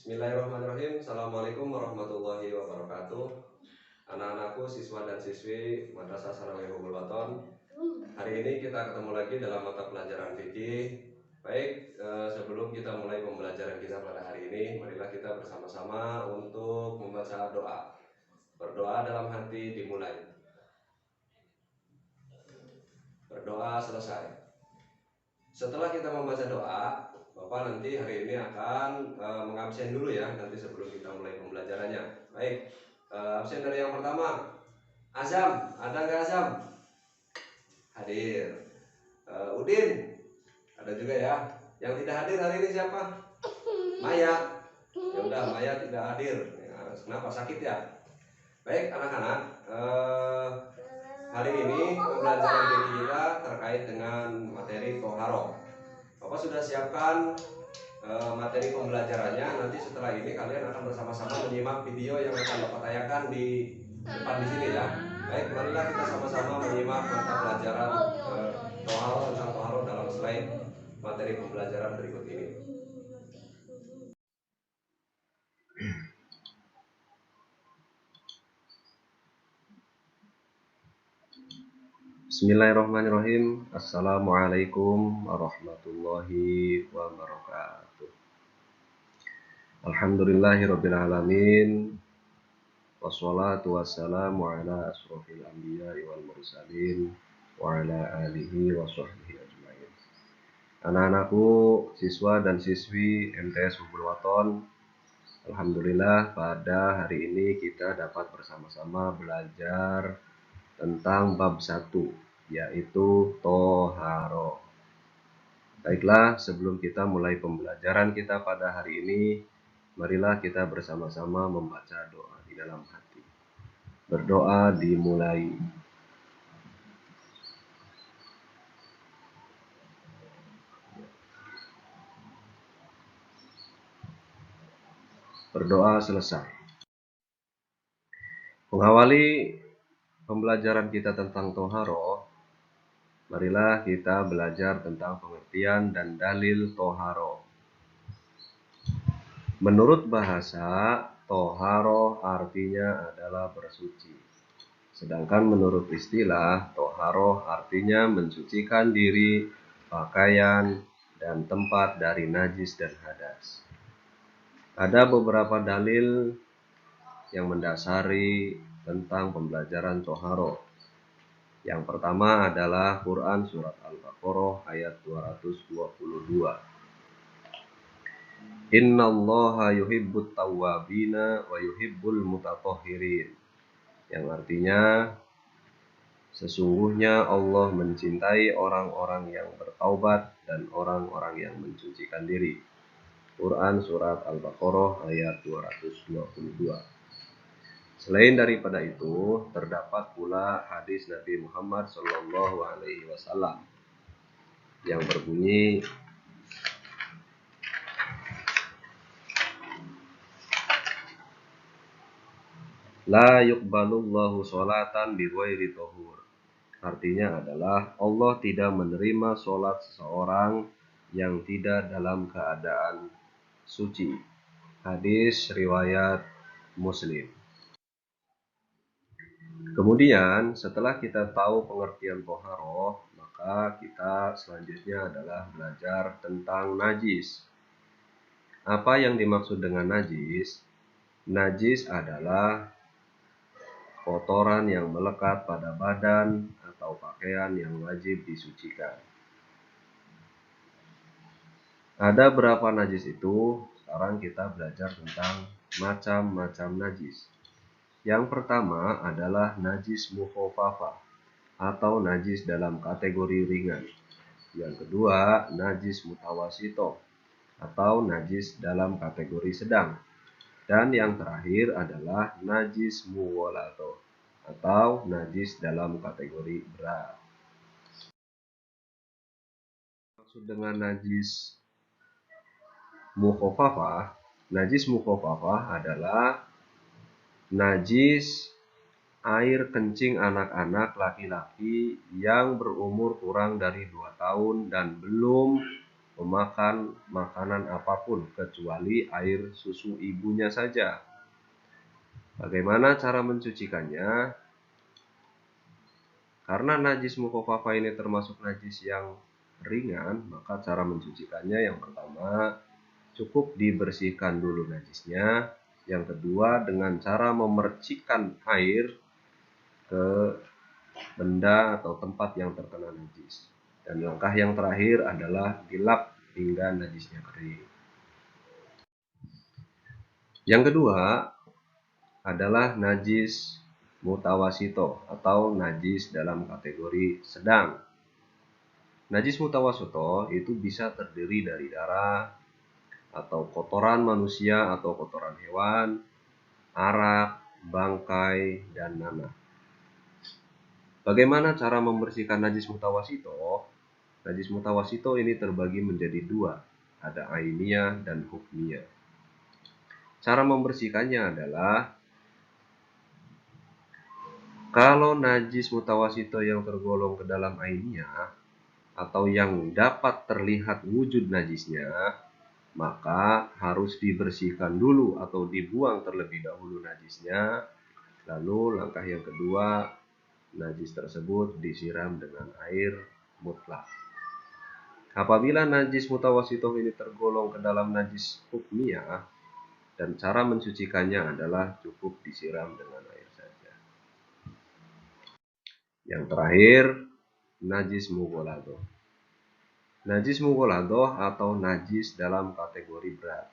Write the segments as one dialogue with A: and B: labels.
A: Bismillahirrahmanirrahim. Assalamualaikum warahmatullahi wabarakatuh. Anak-anakku, siswa dan siswi Madrasah Sanawiyah Hubul Waton. Hari ini kita ketemu lagi dalam mata pelajaran fikih. Baik, sebelum kita mulai pembelajaran kita pada hari ini, marilah kita bersama-sama untuk membaca doa. Berdoa dalam hati dimulai. Berdoa selesai. Setelah kita membaca doa, Bapak nanti hari ini akan mengabsen dulu ya, nanti sebelum kita mulai pembelajarannya. Baik, absen dari yang pertama. Azam, ada nggak Azam? Hadir. Udin, ada juga ya. Yang tidak hadir hari ini siapa? Maya. Ya udah, Maya tidak hadir. Ya, kenapa, sakit ya? Baik anak-anak, hari ini pembelajaran fikih kita terkait dengan materi toharoh. Bapak sudah siapkan materi pembelajarannya. Nanti setelah ini kalian akan bersama-sama menyimak video yang akan Bapak tayangkan di depan di sini ya. Baik, marilah kita sama-sama menyimak mata pelajaran toharoh tentang toharoh dalam slide materi pembelajaran berikut ini. Bismillahirrahmanirrahim. Assalamualaikum warahmatullahi wabarakatuh. Alhamdulillahirrabbilalamin. Wassalatu wassalamu ala asrofil anbiya wal mursalin wa ala alihi wa sahbihi ajmain. Anak-anakku, siswa dan siswi MTS Hubul Waton, alhamdulillah pada hari ini kita dapat bersama-sama belajar tentang bab 1, yaitu toharoh. Baiklah, sebelum kita mulai pembelajaran kita pada hari ini, marilah kita bersama-sama membaca doa di dalam hati. Berdoa dimulai. Berdoa selesai. Mengawali pembelajaran kita tentang toharoh, marilah kita belajar tentang pengertian dan dalil toharoh. Menurut bahasa, toharoh artinya adalah bersuci. Sedangkan menurut istilah, toharoh artinya mensucikan diri, pakaian, dan tempat dari najis dan hadas. Ada beberapa dalil yang mendasari tentang pembelajaran toharoh. Yang pertama adalah Quran Surat Al-Baqarah ayat 222. Innallaha yuhibbut tawwabina wa yuhibbul mutatahhirin. Yang artinya, sesungguhnya Allah mencintai orang-orang yang bertaubat dan orang-orang yang mensucikan diri. Quran Surat Al-Baqarah ayat 222. Selain daripada itu, terdapat pula hadis Nabi Muhammad SAW yang berbunyi, La yuqbalullahu sholatan bighairi thahur. Artinya adalah Allah tidak menerima sholat seseorang yang tidak dalam keadaan suci. Hadis riwayat Muslim. Kemudian setelah kita tahu pengertian toharoh, maka kita selanjutnya adalah belajar tentang najis. Apa yang dimaksud dengan najis? Najis adalah kotoran yang melekat pada badan atau pakaian yang wajib disucikan. Ada berapa najis itu? Sekarang kita belajar tentang macam-macam najis. Yang pertama adalah najis mukhafafah atau najis dalam kategori ringan. Yang kedua, najis mutawasito atau najis dalam kategori sedang. Dan yang terakhir adalah najis muwalato atau najis dalam kategori berat. Maksud dengan najis mukhafafah, adalah najis air kencing anak-anak laki-laki yang berumur kurang dari 2 tahun dan belum memakan makanan apapun kecuali air susu ibunya saja. Bagaimana cara mencucikannya? Karena najis mukhofafa ini termasuk najis yang ringan, maka cara mencucikannya yang pertama cukup dibersihkan dulu najisnya. Yang kedua dengan cara memercikkan air ke benda atau tempat yang terkena najis. Dan langkah yang terakhir adalah dilap hingga najisnya kering. Yang kedua adalah najis mutawasito atau najis dalam kategori sedang. Najis mutawasito itu bisa terdiri dari darah atau kotoran manusia atau kotoran hewan, arak, bangkai, dan nanah. Bagaimana cara membersihkan najis mutawasito? Najis mutawasito ini terbagi menjadi dua, ada ainiyah dan hukmiyah. Cara membersihkannya adalah kalau najis mutawasito yang tergolong ke dalam ainiyah atau yang dapat terlihat wujud najisnya, maka harus dibersihkan dulu atau dibuang terlebih dahulu najisnya. Lalu langkah yang kedua, najis tersebut disiram dengan air mutlak. Apabila najis mutawasito ini tergolong ke dalam najis hukmiyah, dan cara mencucikannya adalah cukup disiram dengan air saja. Yang terakhir, najis mughaladoh. Najis mughaladoh atau najis dalam kategori berat.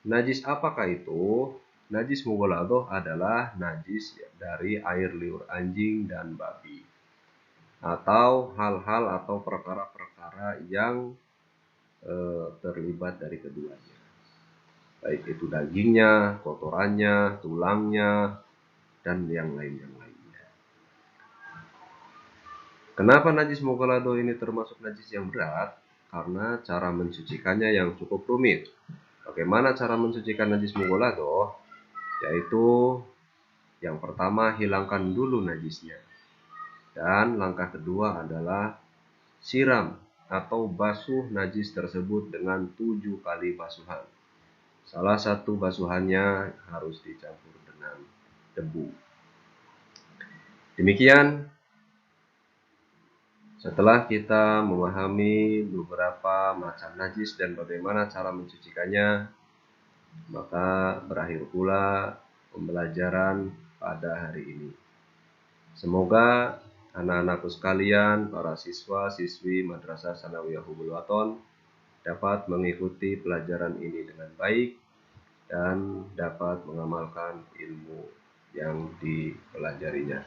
A: Najis apakah itu? Najis mughaladoh adalah najis dari air liur anjing dan babi, atau hal-hal atau perkara-perkara yang terlibat dari keduanya, baik itu dagingnya, kotorannya, tulangnya, dan yang lainnya. Kenapa najis mughaladoh ini termasuk najis yang berat? Karena cara mencucikannya yang cukup rumit. Bagaimana cara mencucikan najis mughaladoh? Yaitu yang pertama, hilangkan dulu najisnya. Dan langkah kedua adalah siram atau basuh najis tersebut dengan 7 kali basuhan. Salah satu basuhannya harus dicampur dengan debu. Demikian, setelah kita memahami beberapa macam najis dan bagaimana cara mencucikannya, maka berakhir pula pembelajaran pada hari ini. Semoga anak-anakku sekalian, para siswa-siswi Madrasah Sanawiyah Hubul Waton dapat mengikuti pelajaran ini dengan baik dan dapat mengamalkan ilmu yang dipelajarinya.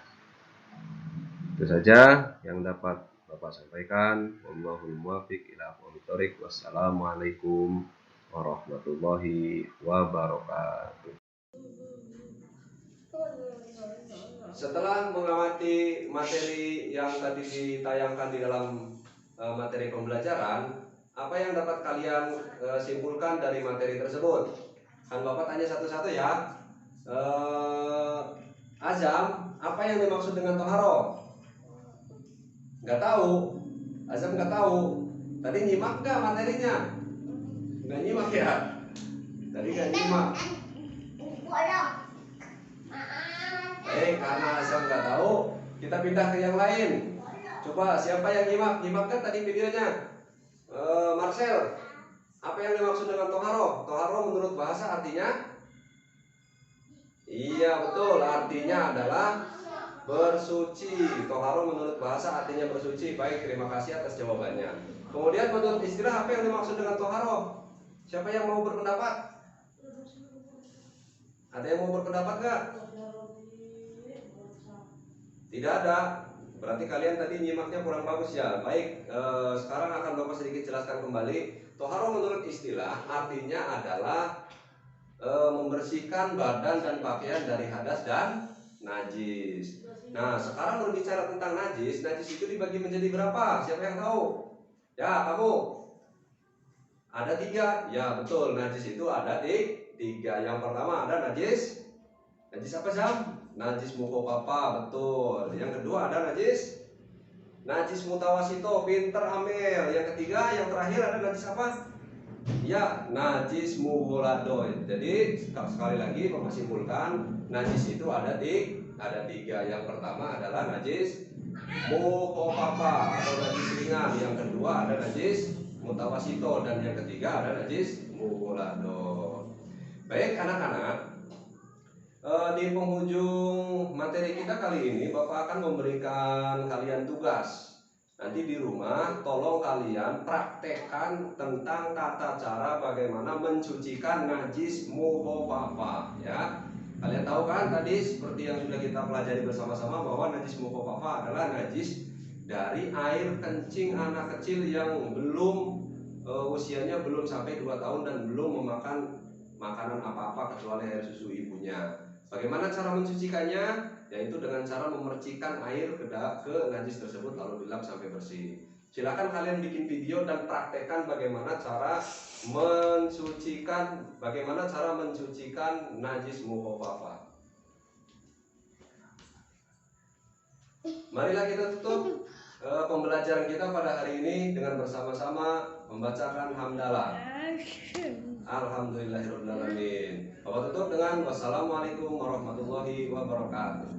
A: Itu saja yang dapat Bapak sampaikan. Wallahul muwaffiq ila aqwamit thoriq. Wassalamualaikum warahmatullahi wabarakatuh. Setelah mengamati materi yang tadi ditayangkan di dalam materi pembelajaran, apa yang dapat kalian simpulkan dari materi tersebut? Kan Bapak tanya satu-satu ya. Azam, apa yang dimaksud dengan toharo? Nggak tahu. Azam nggak tahu. Tadi nyimak nggak materinya? Nggak nyimak ya? Tadi nggak nyimak. Karena Azam nggak tahu, kita pindah ke yang lain. Coba siapa yang nyimak? Nyimak kan tadi videonya? Marcel, apa yang dimaksud dengan toharo? Toharo menurut bahasa artinya? Iya betul, artinya adalah bersuci. Toharo menurut bahasa artinya bersuci. Baik, terima kasih atas jawabannya. Kemudian menurut istilah, apa yang dimaksud dengan toharo? Siapa yang mau berpendapat? Ada yang mau berpendapat nggak? Tidak ada. Berarti kalian tadi nyimaknya kurang bagus ya. Baik, sekarang akan Bapak sedikit jelaskan kembali. Toharo menurut istilah artinya adalah membersihkan badan dan pakaian dari hadas dan najis. Nah, sekarang berbicara tentang najis. Najis itu dibagi menjadi berapa? Siapa yang tahu? Ya, kamu. Ada 3. Ya, betul. Najis itu ada di 3. Yang pertama ada najis. Najis apa, Jam? Najis mukhofafa, betul. Yang kedua ada najis Najis mutawasito, pinter Amel. Yang ketiga, yang terakhir ada najis apa? Ya, najis mughalladho. Jadi sekali lagi Bapak simpulkan, najis itu ada tiga. Yang pertama adalah najis mukhafafa atau najis ringan. Yang kedua ada najis mutawasito dan yang ketiga ada najis mughalladho. Baik anak-anak, di penghujung materi kita kali ini Bapak akan memberikan kalian tugas. Nanti di rumah tolong kalian praktekkan tentang tata cara bagaimana mencucikan najis mukhafafa ya. Kalian tahu kan tadi seperti yang sudah kita pelajari bersama-sama bahwa najis mukhafafa adalah najis dari air kencing anak kecil yang belum usianya belum sampai 2 tahun dan belum memakan makanan apa-apa kecuali air susu ibunya. Bagaimana cara mencucikannya? Yaitu dengan cara memercikan air ke najis tersebut lalu dilap sampai bersih. Silakan kalian bikin video dan praktekkan bagaimana cara mencucikan najis mukhafafa. Marilah kita tutup pembelajaran kita pada hari ini dengan bersama-sama membacakan hamdalah. Alhamdulillahirrahmanirrahim. Bapak tutup dengan wassalamualaikum warahmatullahi wabarakatuh.